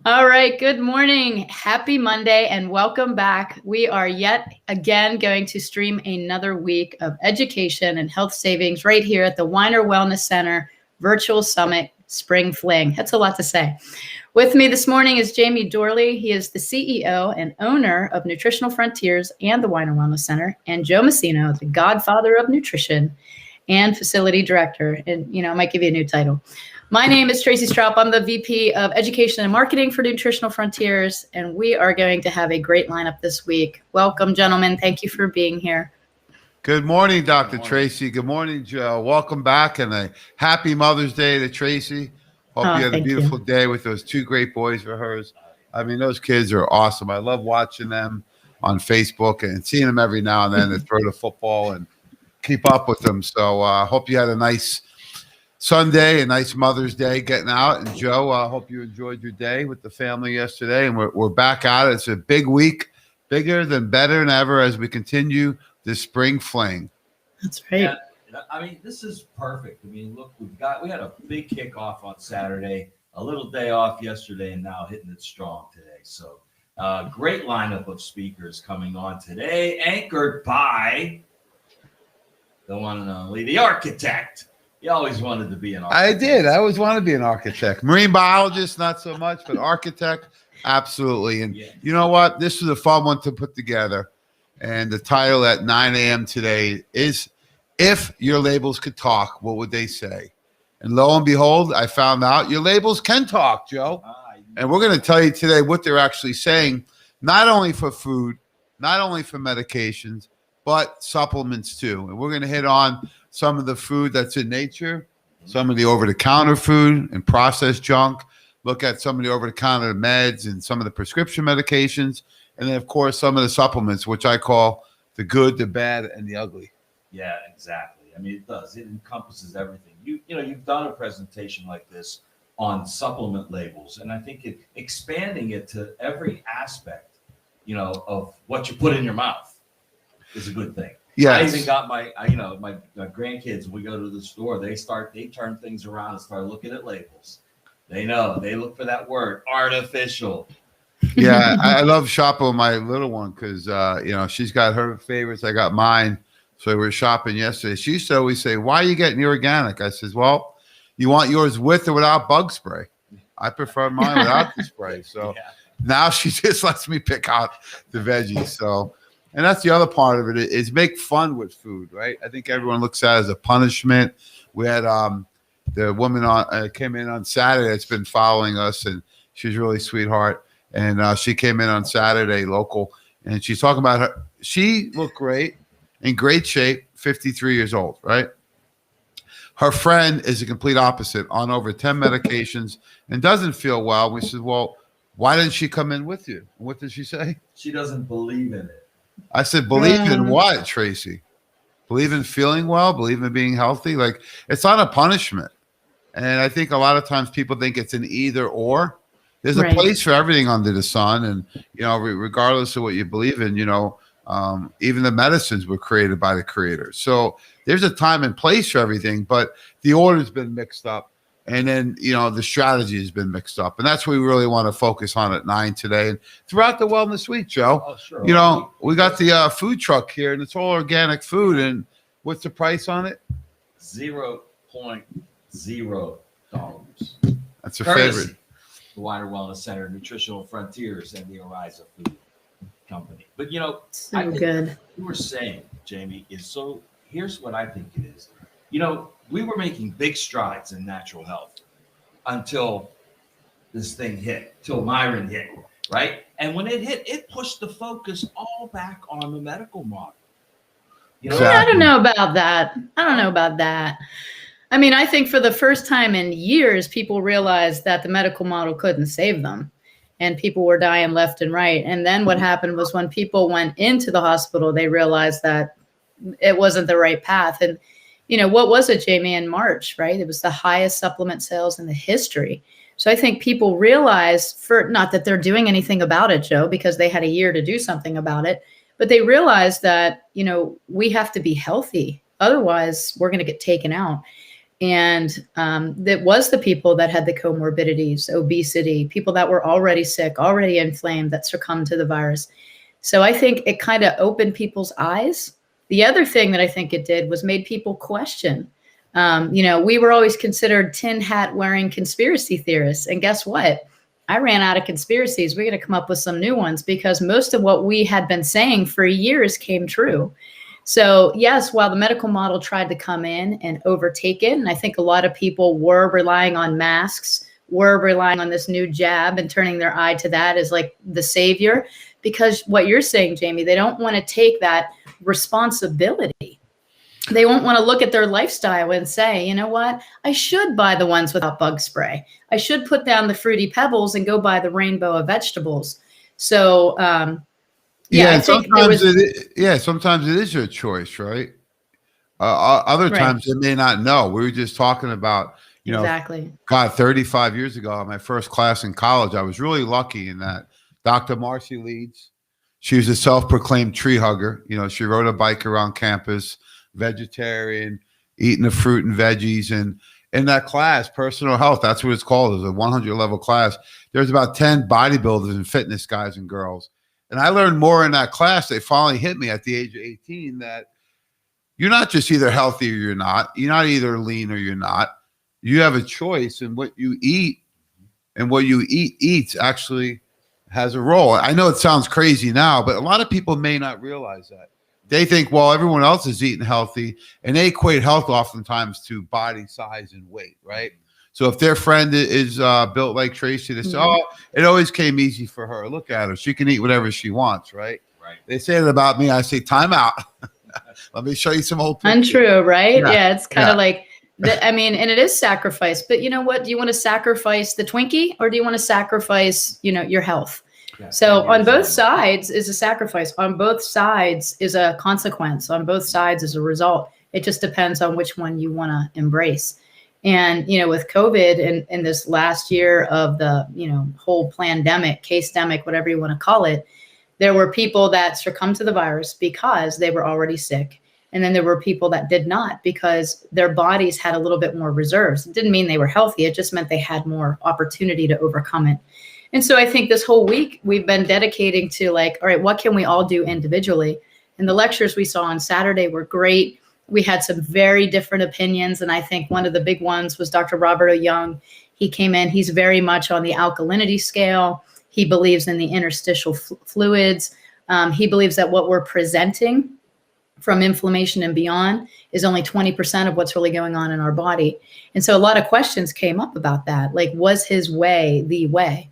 All right. Good morning. Happy Monday and welcome back. We are yet again going to stream another week of education and health savings right here at the Weiner Wellness Center Virtual Summit Spring Fling. That's a lot to say. With me this morning is Jamie Dorley. He is the CEO and owner of Nutritional Frontiers and the Weiner Wellness Center, and Joe Messino, the godfather of nutrition and facility director. And, I might give you a new title. My name is Tracey Straub. I'm the VP of Education and Marketing for Nutritional Frontiers, and we are going to have a great lineup this week. Welcome, gentlemen. Thank you for being here. Good morning, Dr. Tracey. Good morning, Joe. Welcome back, and a happy Mother's Day to Tracey. Hope you had a beautiful day with those two great boys for hers. I mean, those kids are awesome. I love watching them on Facebook and seeing them every now and then to throw the football and keep up with them. So I hope you had a nice Sunday, a nice Mother's Day getting out. And Joe, I hope you enjoyed your day with the family yesterday. And we're back at it. It's a big week, bigger than better than ever as we continue this spring fling. That's right. Yeah, I mean, this is perfect. I mean, look, we had a big kickoff on Saturday, a little day off yesterday, and now hitting it strong today. So great lineup of speakers coming on today, anchored by the one and only, the architect. You always wanted to be an architect. I did. I always wanted to be an architect. Marine biologist, not so much, but architect, absolutely. And you know what? This was a fun one to put together. And the title at 9 a.m. today is, If Your Labels Could Talk, What Would They Say? And lo and behold, I found out your labels can talk, Joe. And we're going to tell you today what they're actually saying, not only for food, not only for medications, but supplements too. And we're going to hit on some of the food that's in nature, some of the over-the-counter food and processed junk, look at some of the over-the-counter meds and some of the prescription medications, and then, of course, some of the supplements, which I call the good, the bad, and the ugly. Yeah, exactly. I mean, it does. It encompasses everything. You've done a presentation like this on supplement labels, and I think expanding it to every aspect, of what you put in your mouth is a good thing. Yeah, I even got my grandkids. When we go to the store, they turn things around and start looking at labels. They look for that word, artificial. Yeah, I love shopping with my little one because she's got her favorites. I got mine. So we were shopping yesterday. She used to always say, "Why are you getting your organic?" I says, "Well, you want yours with or without bug spray? I prefer mine without the spray." So now she just lets me pick out the veggies. So. And that's the other part of it is make fun with food, right? I think everyone looks at it as a punishment. We had the woman came in on Saturday that's been following us, and she's really sweetheart. And she came in on Saturday, local, and she's talking about her. She looked great, in great shape, 53 years old, right? Her friend is the complete opposite, on over 10 medications and doesn't feel well. We said, well, why didn't she come in with you? What did she say? She doesn't believe in it. I said, believe in what, Tracey? Believe in feeling well? Believe in being healthy? Like, it's not a punishment. And I think a lot of times people think it's an either or. There's a place for everything under the sun. And, regardless of what you believe in, even the medicines were created by the creator. So there's a time and place for everything, but the order's been mixed up. And then, the strategy has been mixed up. And that's what we really want to focus on at 9 today. And throughout the Wellness Week, Joe, we got the food truck here, and it's all organic food. And what's the price on it? $0.0. That's a favorite. The Weiner Wellness Center, Nutritional Frontiers, and the Ariza Food Company. But, so good. What you were saying, Jamie, here's what I think it is. We were making big strides in natural health until this thing hit, till Myron hit, right? And when it hit, it pushed the focus all back on the medical model. I don't know about that. I mean, I think for the first time in years, people realized that the medical model couldn't save them, and people were dying left and right. And then what happened was when people went into the hospital, they realized that it wasn't the right path. And what was it, Jamie, in March, right? It was the highest supplement sales in the history. So I think people realize, not that they're doing anything about it, Joe, because they had a year to do something about it, but they realize that, we have to be healthy. Otherwise, we're going to get taken out. And that was the people that had the comorbidities, obesity, people that were already sick, already inflamed, that succumbed to the virus. So I think it kind of opened people's eyes. The other thing that I think it did was made people question. We were always considered tin hat wearing conspiracy theorists. And guess what? I ran out of conspiracies. We're going to come up with some new ones because most of what we had been saying for years came true. So yes, while the medical model tried to come in and overtake it, and I think a lot of people were relying on masks, were relying on this new jab and turning their eye to that as like the savior, because what you're saying, Jamie, they don't want to take that responsibility. They won't want to look at their lifestyle and say, you know what, I should buy the ones without bug spray. I should put down the Fruity Pebbles and go buy the rainbow of vegetables. So, yeah, sometimes sometimes it is your choice, right? Other times they may not know. We were just talking about, exactly. God, 35 years ago, my first class in college, I was really lucky in that Dr. Marcy Leeds, she was a self-proclaimed tree hugger. She rode a bike around campus, vegetarian, eating the fruit and veggies. And in that class, personal health, that's what it's called. It was a 100 level class. There's about 10 bodybuilders and fitness guys and girls. And I learned more in that class. They finally hit me at the age of 18 that you're not just either healthy or you're not. You're not either lean or you're not. You have a choice in what you eat, and what you eats actually has a role. I know it sounds crazy now, but a lot of people may not realize that. They think, well, everyone else is eating healthy, and they equate health oftentimes to body size and weight, right? So if their friend is built like Tracey, they say, oh, it always came easy for her. Look at her. She can eat whatever she wants, right? Right. They say it about me. I say, time out. Let me show you some old pictures. Untrue, right? Yeah, it's kind of like, and it is sacrifice. But you know what? Do you want to sacrifice the Twinkie, or do you want to sacrifice, your health? Yeah, so on both sides is a sacrifice. On both sides is a consequence. On both sides is a result. It just depends on which one you want to embrace. And, with COVID and this last year of the, whole pandemic, case-demic, whatever you want to call it, there were people that succumbed to the virus because they were already sick. And then there were people that did not because their bodies had a little bit more reserves. It didn't mean they were healthy. It just meant they had more opportunity to overcome it. And so I think this whole week we've been dedicating to like, all right, what can we all do individually? And the lectures we saw on Saturday were great. We had some very different opinions. And I think one of the big ones was Dr. Robert O. Young. He came in, he's very much on the alkalinity scale. He believes in the interstitial fluids. He believes that what we're presenting from inflammation and beyond is only 20% of what's really going on in our body. And so a lot of questions came up about that. Like, was his way the way?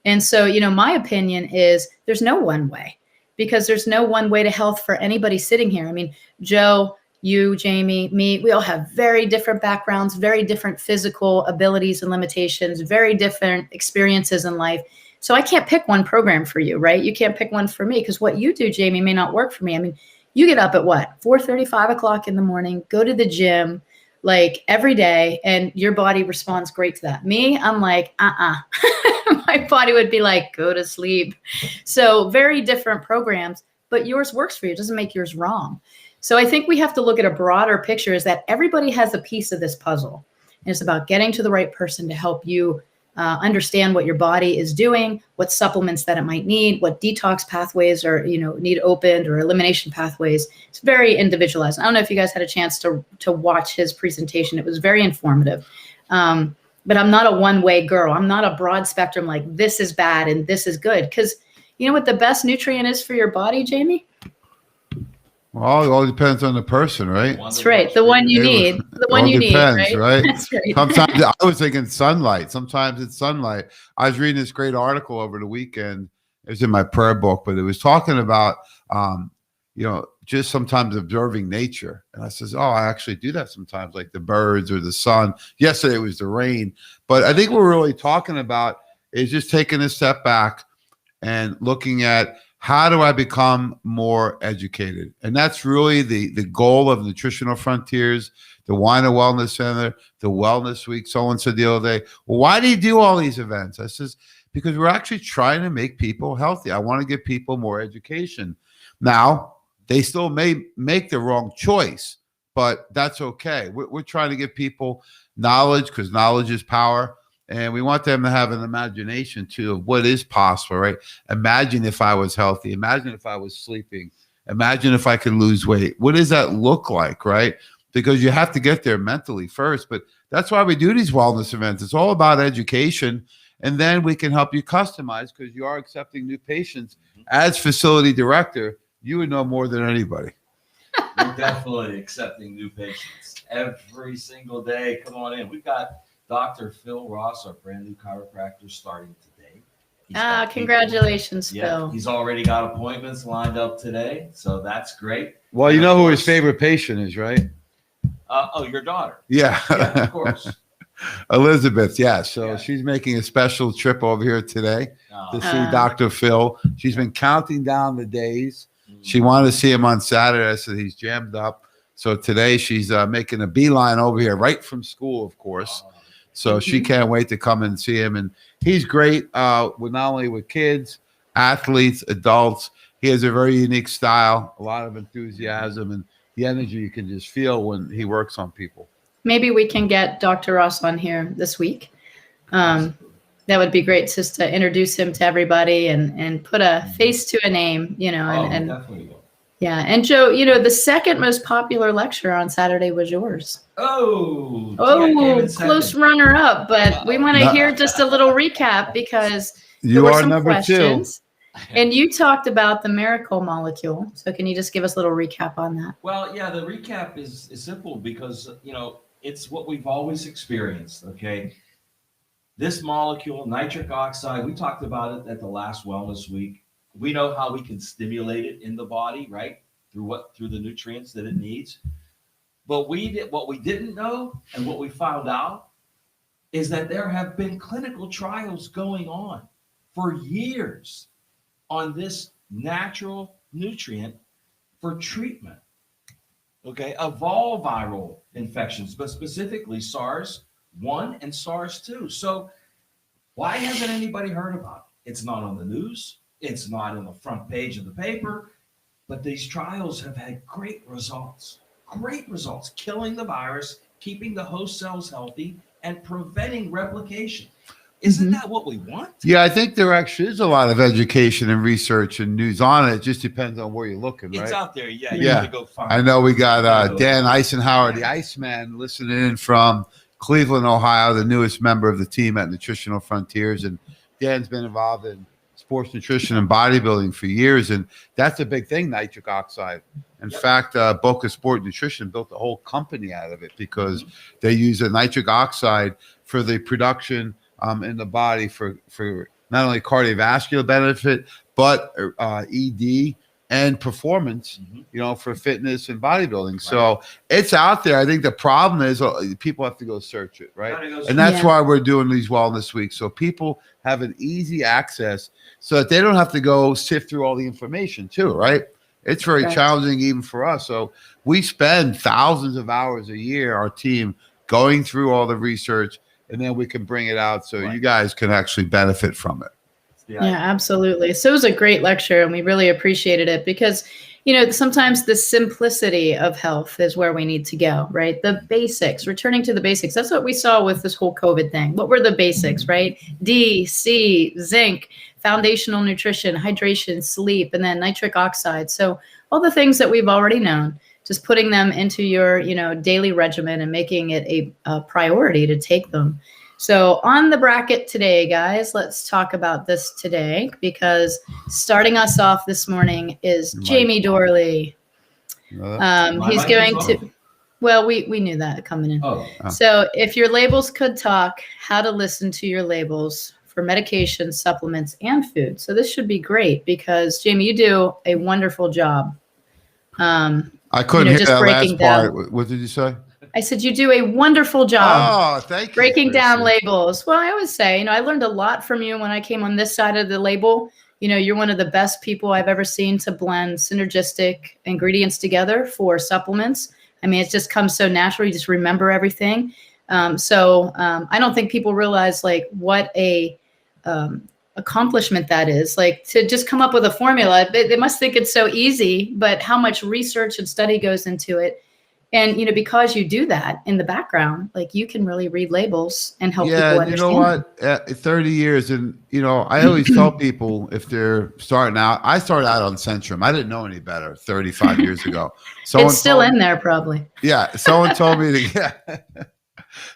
And so, my opinion is there's no one way, because there's no one way to health for anybody sitting here. I mean, Joe, you, Jamie, me, we all have very different backgrounds, very different physical abilities and limitations, very different experiences in life. So I can't pick one program for you, right? You can't pick one for me, because what you do, Jamie, may not work for me. I mean, you get up at what, 4:30, 5 o'clock in the morning, go to the gym like every day, and your body responds great to that. Me, I'm like, my body would be like, go to sleep. So very different programs, but yours works for you. It doesn't make yours wrong. So I think we have to look at a broader picture, is that everybody has a piece of this puzzle. And it's about getting to the right person to help you understand what your body is doing, what supplements that it might need, what detox pathways are, need opened, or elimination pathways. It's very individualized. I don't know if you guys had a chance to watch his presentation. It was very informative. But I'm not a one-way girl. I'm not a broad spectrum, like this is bad and this is good. Because you know what the best nutrient is for your body, Jamie? Well, it all depends on the person, right? That's right. The one you need. The one you need, right? That's right. Sometimes I was thinking sunlight. Sometimes it's sunlight. I was reading this great article over the weekend. It was in my prayer book, but it was talking about, just sometimes observing nature. And I says, oh, I actually do that sometimes, like the birds or the sun. Yesterday it was the rain. But I think what we're really talking about is just taking a step back and looking at, how do I become more educated? And that's really the goal of Nutritional Frontiers, the Wine and Wellness Center, the Wellness Week. Someone said the other day, well, why do you do all these events? I says, because we're actually trying to make people healthy. I want to give people more education. Now, they still may make the wrong choice, but that's okay. We're trying to give people knowledge because knowledge is power. And we want them to have an imagination too of what is possible, right? Imagine if I was healthy. Imagine if I was sleeping. Imagine if I could lose weight. What does that look like, right? Because you have to get there mentally first. But that's why we do these wellness events. It's all about education. And then we can help you customize because you are accepting new patients. As facility director, you would know more than anybody. We're definitely accepting new patients every single day. Come on in. We've got Dr. Phil Ross, our brand new chiropractor, starting today. Congratulations, Yeah, Phil. he's already got appointments lined up today, so that's great. Well, you know who his favorite patient is, right? Your daughter. Yeah. Yeah, of course. Elizabeth, yeah. So Yeah. she's making a special trip over here today to see Dr. Phil. She's been counting down the days. She wanted to see him on Saturday, so he's jammed up. So today she's making a beeline over here right from school, of course. So she can't wait to come and see him. And he's great with not only with kids, athletes, adults. He has a very unique style, a lot of enthusiasm, and the energy you can just feel when he works on people. Maybe we can get Dr. Ross on here this week. That would be great just to introduce him to everybody and put a face to a name, and Definitely will. yeah. And Joe, the second most popular lecture on Saturday was yours. Oh, Close runner up, but we want to hear just a little recap because You are number questions. And you talked about the miracle molecule. So can you just give us a little recap on that? Well, yeah, the recap is simple because, it's what we've always experienced, okay? This molecule, nitric oxide, we talked about it at the last Wellness Week. We know how we can stimulate it in the body, right? Through the nutrients that it needs. But what we didn't know and what we found out is that there have been clinical trials going on for years on this natural nutrient for treatment, okay, of all viral infections, but specifically SARS-1 and SARS-2. So why hasn't anybody heard about it? It's not on the news. It's not on the front page of the paper, but these trials have had great results, killing the virus, keeping the host cells healthy, and preventing replication. Isn't that what we want? Yeah, I think there actually is a lot of education and research and news on it. It just depends on where you're looking, right? It's out there, yeah. You Yeah. need to go find I know we got Dan Eisenhower, the Iceman, listening in from Cleveland, Ohio, the newest member of the team at Nutritional Frontiers. And Dan's been involved in sports nutrition and bodybuilding for years. And that's a big thing, nitric oxide. In fact, Boca Sport Nutrition built a whole company out of it because they use a nitric oxide for the production in the body for not only cardiovascular benefit, but ED and performance, for fitness and bodybuilding. Right. So it's out there. I think the problem is people have to go search it, right? And that's why we're doing these wellness weeks. So people have an easy access so that they don't have to go sift through all the information too, right? It's very challenging even for us. So we spend thousands of hours a year, our team, going through all the research, and then we can bring it out so you guys can actually benefit from it. Yeah, absolutely. So it was a great lecture, and we really appreciated it because, sometimes the simplicity of health is where we need to go, right? The basics, returning to the basics. That's what we saw with this whole COVID thing. What were the basics, right? D, C, zinc, foundational nutrition, hydration, sleep, and then nitric oxide. So all the things that we've already known, just putting them into your, daily regimen and making it a priority to take them. So on the bracket today, guys, let's talk about this today because starting us off this morning is Jamie Dorley. He's going to, well, we knew that coming in. So if your labels could talk, how to listen to your labels for medication, supplements, and food. So this should be great because Jamie, you do a wonderful job. I couldn't hear that last part. What did you say? I said you do a wonderful job. Oh, thank you. Breaking down labels. Well, I always say, I learned a lot from you when I came on this side of the label. You're one of the best people I've ever seen to blend synergistic ingredients together for supplements. I mean, it just comes so natural. You just remember everything. So I don't think people realize what a accomplishment that is. To just come up with a formula. They must think it's so easy, but how much research and study goes into it. And, because you do that in the background, like you can really read labels and help people Yeah, understand. you know what? 30 years, and I always tell people if they're starting out. I started out on Centrum. I didn't know any better 35 years ago. It's still in there, probably. Yeah, someone told me to get.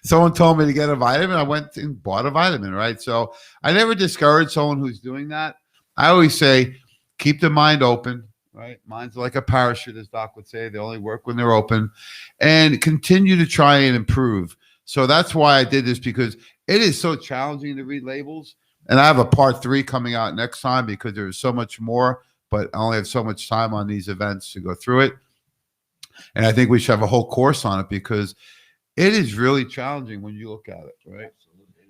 Someone told me to get a vitamin. I went and bought a vitamin, right? So I never discourage someone who's doing that. I always say, keep the mind open, right? Mind's like a parachute, as Doc would say. They only work when they're open, and continue to try and improve. So that's why I did this, because it is so challenging to read labels. And I have a part 3 coming out next time, because there's so much more, but I only have so much time on these events to go through it. And I think we should have a whole course on it, because it is really challenging when you look at it, right?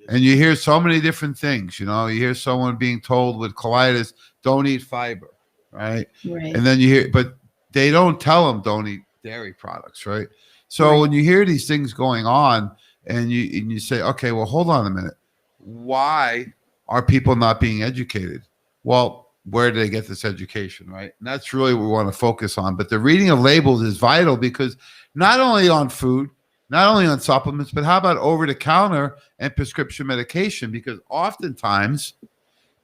And you hear so many different things. You hear someone being told with colitis, don't eat fiber, right? Right. And then you hear, but they don't tell them don't eat dairy products, right? So when you hear these things going on, and you say, okay, well, hold on a minute. Why are people not being educated? Well, where do they get this education, right? And that's really what we want to focus on. But the reading of labels is vital, because not only on food, not only on supplements, but how about over-the-counter and prescription medication? Because oftentimes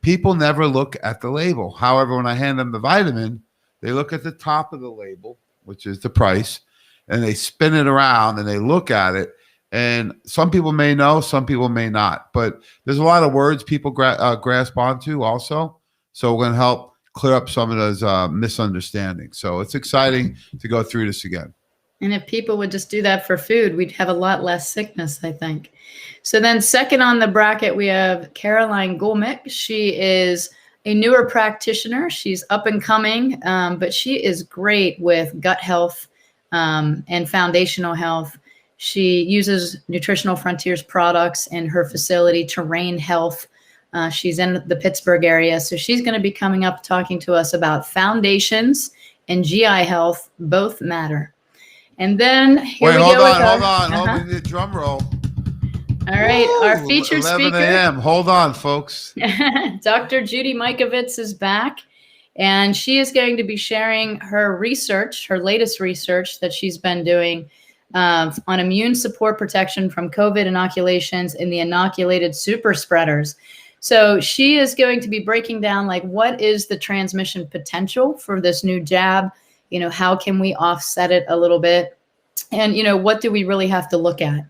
people never look at the label. However, when I hand them the vitamin, they look at the top of the label, which is the price, and they spin it around and they look at it. And some people may know, some people may not. But there's a lot of words people grasp onto also. So we're going to help clear up some of those misunderstandings. So it's exciting to go through this again. And if people would just do that for food, we'd have a lot less sickness, I think. So then second on the bracket, we have Caroline Gulmick. She is a newer practitioner. She's up and coming, but she is great with gut health and foundational health. She uses Nutritional Frontiers products in her facility, Terrain Health. She's in the Pittsburgh area. So she's going to be coming up talking to us about foundations and GI health. Both matter. And then here we go. Hold on. We need a drum roll. All right. Woo, our featured 11 speaker. a.m. Hold on, folks. Dr. Judy Mikovits is back, and she is going to be sharing her research, her latest research that she's been doing on immune support protection from COVID inoculations in the inoculated super spreaders. So she is going to be breaking down, like, what is the transmission potential for this new jab? How can we offset it a little bit? And, what do we really have to look at?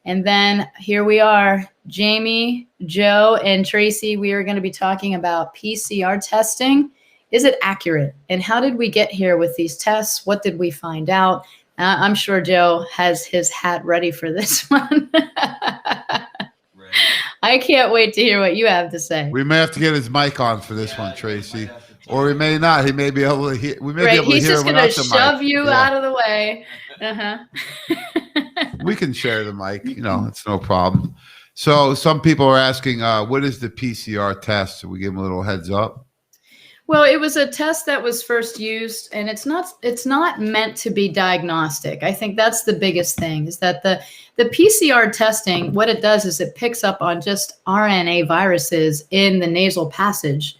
And then here we are, Jamie, Joe, and Tracey. We are going to be talking about PCR testing. Is it accurate? And how did we get here with these tests? What did we find out? I'm sure Joe has his hat ready for this one. I can't wait to hear what you have to say. We may have to get his mic on for this one, Tracey. Or we may not. He may be able to hear. We may be able to hear him without the mic. He's just going to shove you out of the way. We can share the mic. It's no problem. So some people are asking, what is the PCR test? So we give them a little heads up. Well, it was a test that was first used, and it's not meant to be diagnostic. I think that's the biggest thing, is that the PCR testing, what it does is it picks up on just RNA viruses in the nasal passage.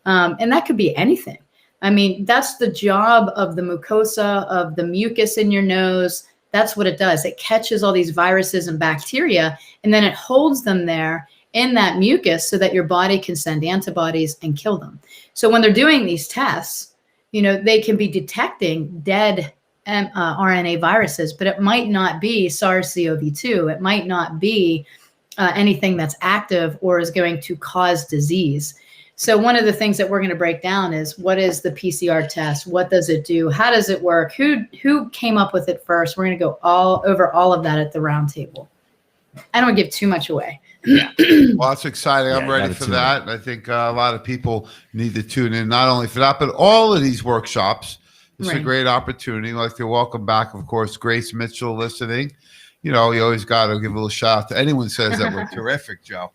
And that could be anything. I mean, that's the job of the mucosa, of the mucus in your nose. That's what it does. It catches all these viruses and bacteria, and then it holds them there in that mucus so that your body can send antibodies and kill them. So when they're doing these tests, they can be detecting dead RNA viruses, but it might not be SARS-CoV-2. It might not be anything that's active or is going to cause disease. So one of the things that we're going to break down is, what is the PCR test? What does it do? How does it work? Who came up with it first? We're going to go over all of that at the roundtable. I don't want to give too much away. Yeah. Well, that's exciting. I'm ready for that. And I think a lot of people need to tune in, not only for that, but all of these workshops. It's a great opportunity. I'd like to welcome back, of course, Grace Mitchell listening. You always got to give a little shout out to anyone who says that we're terrific, Joe.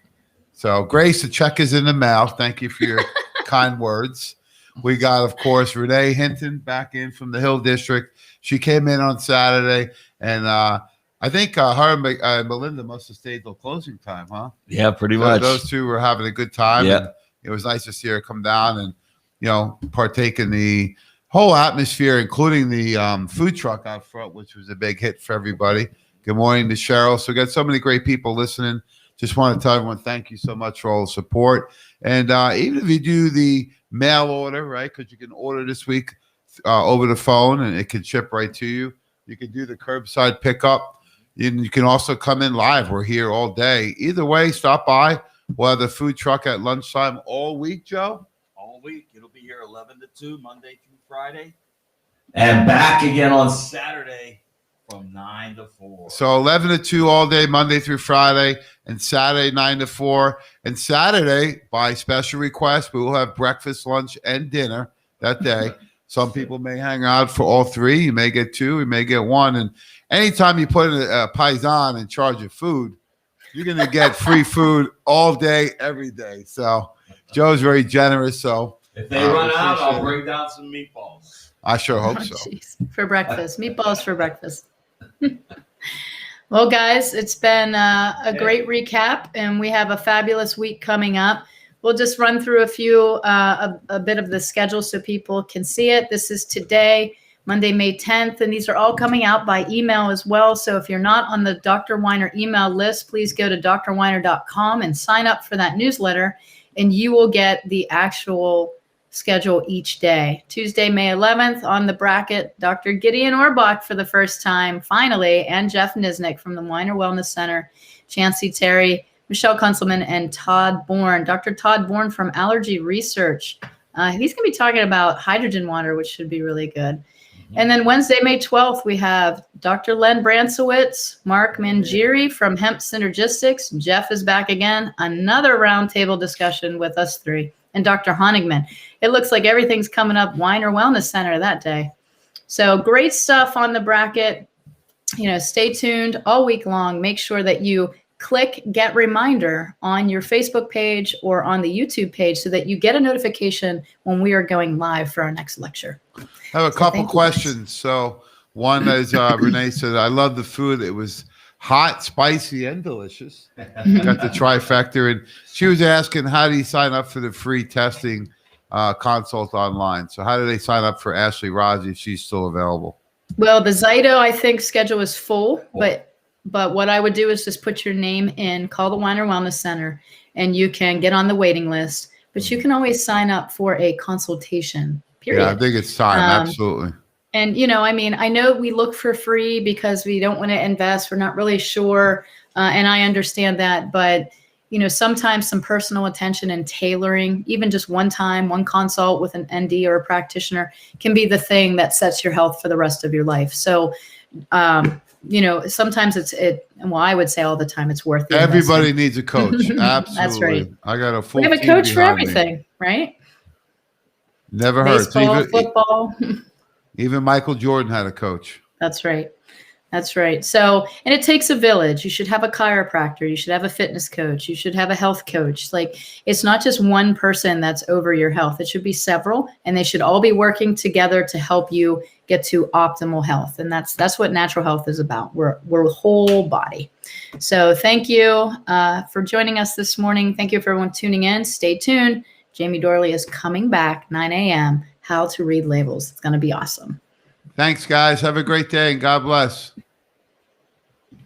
So, Grace, the check is in the mail. Thank you for your kind words. We got, of course, Renee Hinton back in from the Hill District. She came in on Saturday, and I think her and Melinda must have stayed till closing time, huh? Yeah, pretty much. Those two were having a good time. Yeah. And it was nice to see her come down and, partake in the whole atmosphere, including the food truck out front, which was a big hit for everybody. Good morning to Cheryl. So we got so many great people listening. Just want to tell everyone thank you so much for all the support. And even if you do the mail order, right, because you can order this week over the phone and it can ship right to you. You can do the curbside pickup. And you can also come in live. We're here all day. Either way, stop by. We'll have the food truck at lunchtime all week, Joe. All week. It'll be here 11 to 2, Monday through Friday. And back again on Saturday from 9 to 4. So 11 to 2 all day, Monday through Friday, and Saturday 9 to 4. And Saturday, by special request, we will have breakfast, lunch, and dinner that day. Some people may hang out for all three. You may get two. You may get one. And anytime you put in a paisan in charge of food, you're going to get free food all day, every day. So Joe's very generous. So if they run out, I'll bring down some meatballs. I sure hope so. Geez. For breakfast. Meatballs for breakfast. Well, guys, it's been a great recap, and we have a fabulous week coming up. We'll just run through a bit of the schedule so people can see it. This is today, Monday, May 10th, and these are all coming out by email as well. So if you're not on the Dr. Weiner email list, please go to drweiner.com and sign up for that newsletter, and you will get the actual schedule each day. Tuesday, May 11th, on the bracket, Dr. Gideon Orbach for the first time, finally, and Jeff Nisnik from the Weiner Wellness Center, Chancey Terry, Michelle Kunselman, and Todd Bourne. Dr. Todd Bourne from Allergy Research. He's going to be talking about hydrogen water, which should be really good. And then Wednesday, May 12th, we have Dr. Len Bransowitz, Mark Mangieri from Hemp Synergistics. Jeff is back again. Another roundtable discussion with us three. And Dr. Honigman. It looks like everything's coming up Weiner Wellness Center that day. So great stuff on the bracket. Stay tuned all week long. Make sure that you click get reminder on your Facebook page or on the YouTube page so that you get a notification when we are going live for our next lecture. I have a couple questions. So one is Renee said, I love the food. It was hot, spicy, and delicious. Got the trifecta. And she was asking, how do you sign up for the free testing consult online? So how do they sign up for Ashley Raji if she's still available? Well, the Zyto, I think, schedule is full, but what I would do is just put your name in, call the Weiner Wellness Center, and you can get on the waiting list. But you can always sign up for a consultation, period. Yeah, I think it's time. Absolutely. And, I know we look for free because we don't want to invest. We're not really sure. And I understand that. But, sometimes some personal attention and tailoring, even just one consult with an ND or a practitioner can be the thing that sets your health for the rest of your life. So, sometimes I would say all the time it's worth it. Everybody needs a coach. Absolutely. That's right. I got a full We have a coach for everything, right? Never hurts. Baseball, football. Even Michael Jordan had a coach. That's right. That's right. So, and it takes a village. You should have a chiropractor. You should have a fitness coach. You should have a health coach. Like, it's not just one person that's over your health. It should be several, and they should all be working together to help you get to optimal health. And that's what natural health is about. We're whole body. So thank you for joining us this morning. Thank you for everyone tuning in. Stay tuned. Jamie Dorley is coming back 9 a.m. How to read labels. It's going to be awesome. Thanks, guys. Have a great day, and God bless.